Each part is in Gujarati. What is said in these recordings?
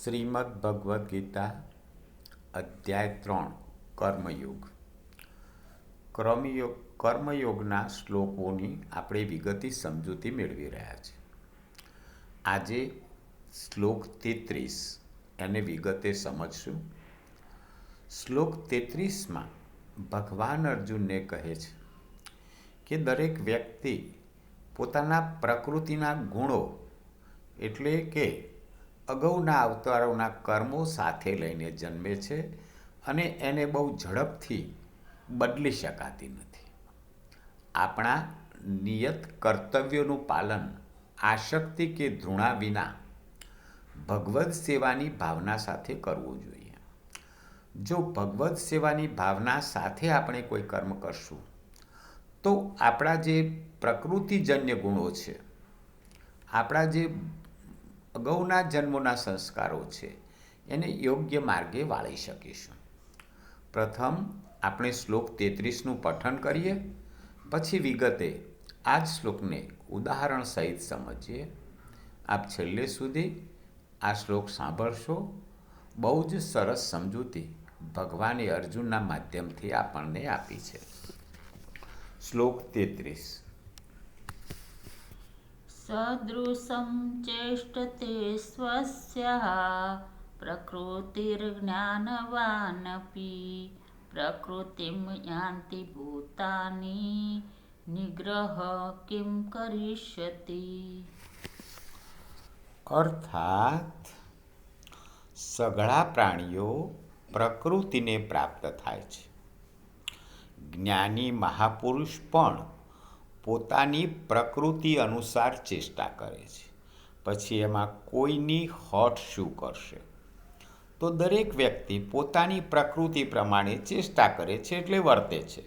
શ્રીમદ્ ભગવદ્ ગીતા અધ્યાય 3 કર્મયોગ. કર્મયોગના શ્લોકોની આપણે વિગતી સમજૂતી મેળવી રહ્યા છીએ. આજે શ્લોક 33 એને વિગતે સમજશું. શ્લોક 33માં ભગવાન અર્જુનને કહે છે કે દરેક વ્યક્તિ પોતાના પ્રકૃતિના ગુણો એટલે કે અગાઉના અવતારોના કર્મો સાથે લઈને જન્મે છે અને એને બહુ ઝડપથી બદલી શકાતી નથી. આપણા નિયત કર્તવ્યોનું પાલન આસક્તિ કે ધૃણા વિના ભગવદ સેવાની ભાવના સાથે કરવું જોઈએ. જો ભગવદ સેવાની ભાવના સાથે આપણે કોઈ કર્મ કરશું તો આપણા જે પ્રકૃતિજન્ય ગુણો છે, આપણા જે અગાઉના જન્મોના સંસ્કારો છે, એને યોગ્ય માર્ગે વાળી શકીશું. પ્રથમ આપણે શ્લોક 33નું પઠન કરીએ, પછી વિગતે આ જ શ્લોકને ઉદાહરણ સહિત સમજીએ. આપ છેલ્લે સુધી આ શ્લોક સાંભળશો. બહુ જ સરસ સમજૂતી ભગવાને અર્જુનના માધ્યમથી આપણને આપી છે. શ્લોક 33. સદૃશં ચેષ્ટતે સ્વસ્યાઃ પ્રકૃતિર્જ્ઞાનવાનપી પ્રકૃતિમ યાન્તિ ભૂતાની નિગ્રહ કિમ કરિષ્યતિ. અર્થાત સઘળા પ્રાણીઓ પ્રકૃતિને પ્રાપ્ત થાય છે. જ્ઞાની મહાપુરુષ પણ પોતાની પ્રકૃતિ અનુસાર ચેષ્ટા કરે છે. પછી એમાં કોઈની હઠ શું કરશે? તો દરેક વ્યક્તિ પોતાની પ્રકૃતિ પ્રમાણે ચેષ્ટા કરે છે એટલે વર્તે છે.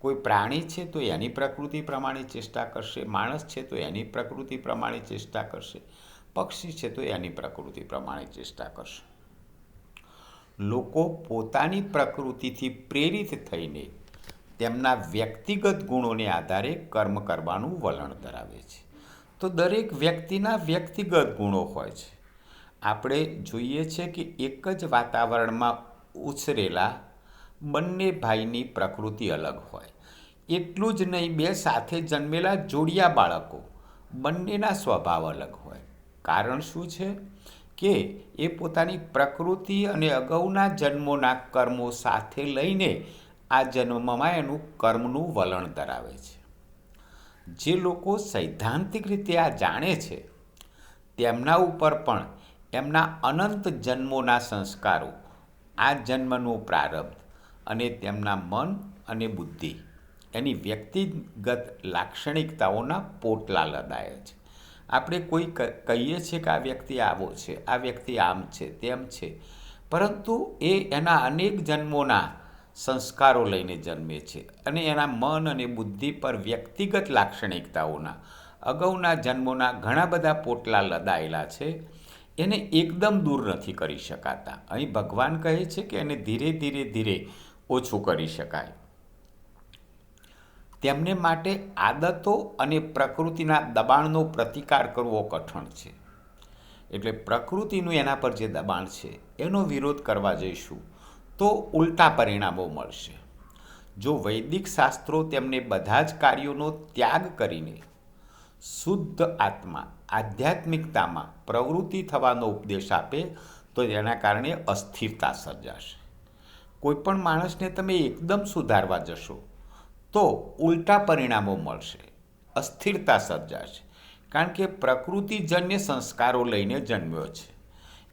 કોઈ પ્રાણી છે તો એની પ્રકૃતિ પ્રમાણે ચેષ્ટા કરશે, માણસ છે તો એની પ્રકૃતિ પ્રમાણે ચેષ્ટા કરશે, પક્ષી છે તો એની પ્રકૃતિ પ્રમાણે ચેષ્ટા કરશે. લોકો પોતાની પ્રકૃતિથી પ્રેરિત થઈને તેમના વ્યક્તિગત ગુણોને આધારે કર્મ કરવાનું વલણ ધરાવે છે. તો દરેક વ્યક્તિના વ્યક્તિગત ગુણો હોય છે. આપણે જોઈએ છે કે એક જ વાતાવરણમાં ઉછરેલા બંને ભાઈની પ્રકૃતિ અલગ હોય. એટલું જ નહીં, બે સાથે જન્મેલા જોડિયા બાળકો બંનેના સ્વભાવ અલગ હોય. કારણ શું છે કે એ પોતાની પ્રકૃતિ અને અગાઉના જન્મોના કર્મો સાથે લઈને આ જન્મમાં એનું કર્મનું વલણ ધરાવે છે. જે લોકો સૈદ્ધાંતિક રીતે આ જાણે છે તેમના ઉપર પણ એમના અનંત જન્મોના સંસ્કારો, આ જન્મનું પ્રારબ્ધ અને તેમના મન અને બુદ્ધિ એની વ્યક્તિગત લાક્ષણિકતાઓના પોટલા લદાય છે. આપણે કોઈ કહીએ છીએ કે આ વ્યક્તિ આવો છે, આ વ્યક્તિ આમ છે, તેમ છે, પરંતુ એ એના અનેક જન્મોના સંસ્કારો લઈને જન્મે છે અને એના મન અને બુદ્ધિ પર વ્યક્તિગત લાક્ષણિકતાઓના અગાઉના જન્મોના ઘણા બધા પોટલા લદાયેલા છે. એને એકદમ દૂર નથી કરી શકાતા. અહીં ભગવાન કહે છે કે એને ધીરે ધીરે ધીરે ઓછું કરી શકાય. તેમને માટે આદતો અને પ્રકૃતિના દબાણનો પ્રતિકાર કરવો કઠણ છે. એટલે પ્રકૃતિનું એના પર જે દબાણ છે એનો વિરોધ કરવા જઈશું તો ઉલટા પરિણામો મળશે. જો વૈદિક શાસ્ત્રો તેમને બધા જ કાર્યોનો ત્યાગ કરીને શુદ્ધ આત્મા, આધ્યાત્મિકતામાં પ્રવૃત્તિ થવાનો ઉપદેશ આપે તો એના કારણે અસ્થિરતા સર્જાશે. કોઈપણ માણસને તમે એકદમ સુધારવા જશો તો ઉલટા પરિણામો મળશે, અસ્થિરતા સર્જાશે. કારણ કે પ્રકૃતિજન્ય સંસ્કારો લઈને જન્મ્યો છે.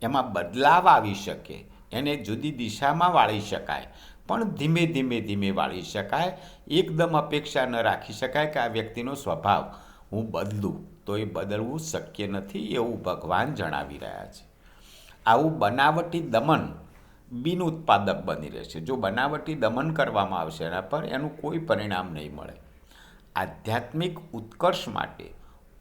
એમાં બદલાવ આવી શકે, એને જુદી દિશામાં વાળી શકાય, પણ ધીમે ધીમે ધીમે વાળી શકાય. એકદમ અપેક્ષા ન રાખી શકાય કે આ વ્યક્તિનો સ્વભાવ હું બદલું, તો એ બદલવું શક્ય નથી એવું ભગવાન જણાવી રહ્યા છે. આવું બનાવટી દમન બિન ઉત્પાદક બની રહેશે. જો બનાવટી દમન કરવામાં આવશે એના પર, એનું કોઈ પરિણામ નહીં મળે. આધ્યાત્મિક ઉત્કર્ષ માટે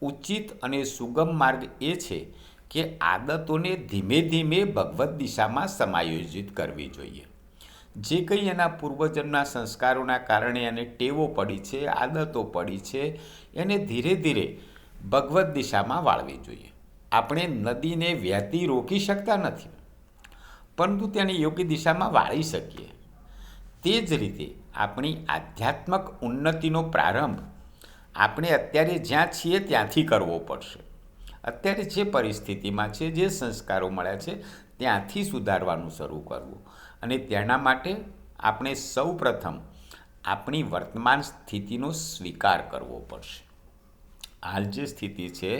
ઉચિત અને સુગમ માર્ગ એ છે કે આદતોને ધીમે ધીમે ભગવદ દિશામાં સમાયોજિત કરવી જોઈએ. જે કંઈ એના પૂર્વજન્મના સંસ્કારોના કારણે એને ટેવો પડી છે, આદતો પડી છે, એને ધીરે ધીરે ભગવદ દિશામાં વાળવી જોઈએ. આપણે નદીને વહેતી રોકી શકતા નથી, પરંતુ તેને યોગ્ય દિશામાં વાળી શકીએ. તે જ રીતે આપણી આધ્યાત્મક ઉન્નતિનો પ્રારંભ આપણે અત્યારે જ્યાં છીએ ત્યાંથી કરવો પડશે. અત્યારે જે પરિસ્થિતિમાં છે, જે સંસ્કારો મળ્યા છે, ત્યાંથી સુધારવાનું શરૂ કરવું. અને તેના માટે આપણે સૌ પ્રથમ આપણી વર્તમાન સ્થિતિનો સ્વીકાર કરવો પડશે. હાલ જે સ્થિતિ છે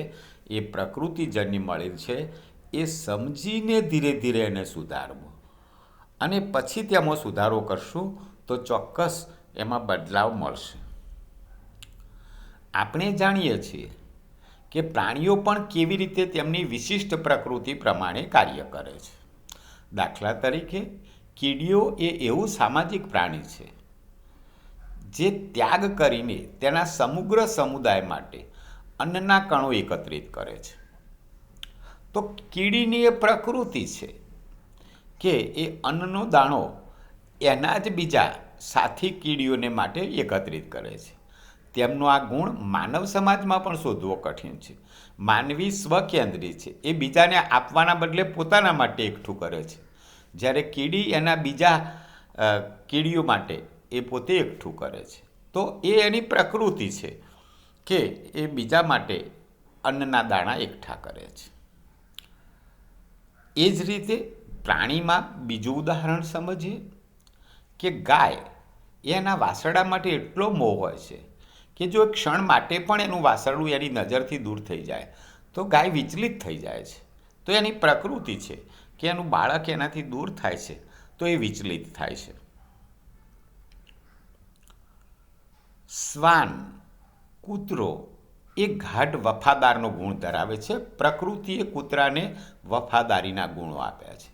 એ પ્રકૃતિજન્ય મળેલ છે, એ સમજીને ધીરે ધીરે એને સુધારવો. અને પછી તેમાં સુધારો કરશું તો ચોક્કસ એમાં બદલાવ મળશે. આપણે જાણીએ છીએ કે પ્રાણીઓ પણ કેવી રીતે તેમની વિશિષ્ટ પ્રકૃતિ પ્રમાણે કાર્ય કરે છે. દાખલા તરીકે કીડીઓ એ એવું સામાજિક પ્રાણી છે જે ત્યાગ કરીને તેના સમગ્ર સમુદાય માટે અન્નના કણો એકત્રિત કરે છે. તો કીડીની એ પ્રકૃતિ છે કે એ અન્નનો દાણો એના જ બીજા સાથી કીડીઓને માટે એકત્રિત કરે છે. તેમનો આ ગુણ માનવ સમાજમાં પણ શોધવો કઠિન છે. માનવી સ્વકેન્દ્રી છે, એ બીજાને આપવાના બદલે પોતાના માટે એકઠું કરે છે, જ્યારે કીડી એના બીજા કીડીઓ માટે એ પોતે એકઠું કરે છે. તો એ એની પ્રકૃતિ છે કે એ બીજા માટે અન્નના દાણા એકઠા કરે છે. એ જ રીતે પ્રાણીમાં બીજું ઉદાહરણ સમજીએ કે ગાય એના વાસરડા માટે એટલો મોહ હોય છે કે જો એક ક્ષણ માટે પણ એનું વાસરડું એની નજરથી દૂર થઈ જાય તો ગાય વિચલિત થઈ જાય છે. તો એની પ્રકૃતિ છે કે એનું બાળક એનાથી દૂર થાય છે તો એ વિચલિત થાય છે. શ્વાન, કૂતરો એ ગાઢ વફાદારનો ગુણ ધરાવે છે. પ્રકૃતિએ કૂતરાને વફાદારીના ગુણો આપ્યા છે.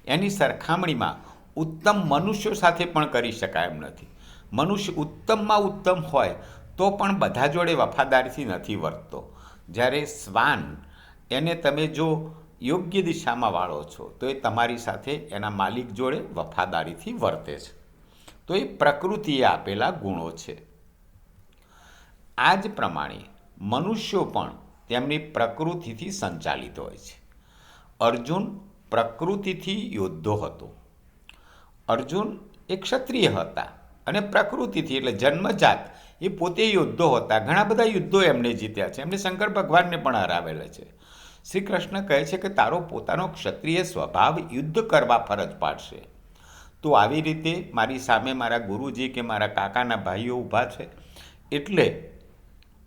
એની સરખામણીમાં ઉત્તમ મનુષ્યો સાથે પણ કરી શકાય એમ નથી. મનુષ્ય ઉત્તમમાં ઉત્તમ હોય તો પણ બધા જોડે વફાદારીથી નથી વર્તતો, જ્યારે શ્વાન એને તમે જો યોગ્ય દિશામાં વાળો છો તો એ તમારી સાથે એના માલિક જોડે વફાદારીથી વર્તે છે. તો એ પ્રકૃતિએ આપેલા ગુણો છે. આ જ પ્રમાણે મનુષ્યો પણ તેમની પ્રકૃતિથી સંચાલિત હોય છે. અર્જુન પ્રકૃતિથી યોદ્ધો હતો. અર્જુન એ ક્ષત્રિય હતા અને પ્રકૃતિથી એટલે જન્મજાત એ પોતે યોદ્ધો હતા. ઘણા બધા યુદ્ધો એમણે જીત્યા છે. એમણે શંકર ભગવાનને પણ હરાવેલા છે. શ્રી કૃષ્ણ કહે છે કે તારો પોતાનો ક્ષત્રિય સ્વભાવ યુદ્ધ કરવા ફરજ પાડશે. તો આવી રીતે મારી સામે મારા ગુરુજી કે મારા કાકાના ભાઈઓ ઊભા છે એટલે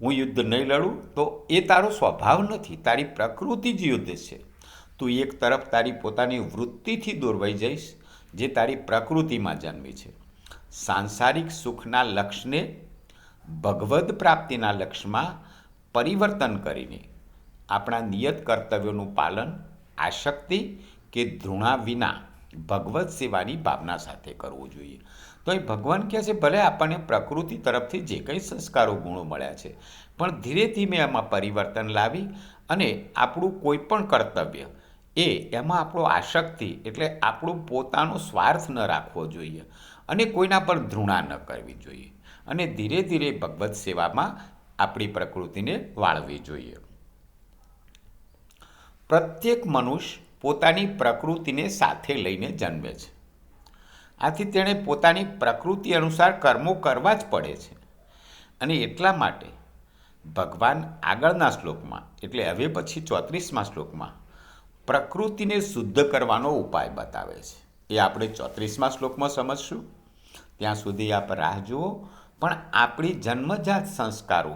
હું યુદ્ધ નહીં લડું, તો એ તારો સ્વભાવ નથી, તારી પ્રકૃતિ જ યુદ્ધ છે. તું એક તરફ તારી પોતાની વૃત્તિથી દોરવાઈ જઈશ જે તારી પ્રકૃતિમાં જન્મી છે. સાંસારિક સુખના લક્ષ્યને ભગવદ પ્રાપ્તિના લક્ષ્યમાં પરિવર્તન કરીને આપણા નિયત કર્તવ્યોનું પાલન આસક્તિ કે ધૃણા વિના ભગવત સેવાની ભાવના સાથે કરવું જોઈએ. તો એ ભગવાન કહે છે ભલે આપણને પ્રકૃતિ તરફથી જે કંઈ સંસ્કારો ગુણો મળ્યા છે, પણ ધીરે ધીમે એમાં પરિવર્તન લાવી અને આપણું કોઈ પણ કર્તવ્ય એમાં આપણો આસક્તિ એટલે આપણું પોતાનો સ્વાર્થ ન રાખવો જોઈએ અને કોઈના પર ધૃણા ન કરવી જોઈએ અને ધીરે ધીરે ભગવત સેવામાં આપણી પ્રકૃતિને વાળવી જોઈએ. પ્રત્યેક મનુષ્ય પોતાની પ્રકૃતિને સાથે લઈને જન્મે છે. આથી તેણે પોતાની પ્રકૃતિ અનુસાર કર્મો કરવા જ પડે છે. અને એટલા માટે ભગવાન આગળના શ્લોકમાં એટલે હવે પછી 34મા શ્લોકમાં પ્રકૃતિને શુદ્ધ કરવાનો ઉપાય બતાવે છે. એ આપણે 34મા શ્લોકમાં સમજશું. ત્યાં સુધી આપ રાહ જુઓ. પણ આપણી જન્મજાત સંસ્કારો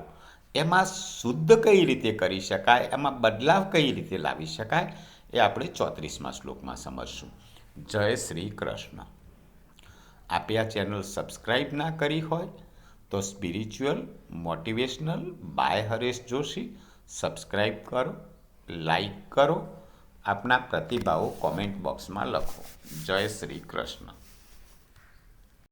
એમાં શુદ્ધ કઈ રીતે કરી શકાય, એમાં બદલાવ કઈ રીતે લાવી શકાય, એ આપણે 34મા શ્લોકમાં સમજશું. જય શ્રી કૃષ્ણ. આપે આ ચેનલ સબસ્ક્રાઈબ ના કરી હોય તો spiritual motivational by Haresh Joshi subscribe કરો, લાઈક કરો, આપના પ્રતિભાવો કોમેન્ટ બોક્સમાં લખો. જય શ્રી કૃષ્ણ.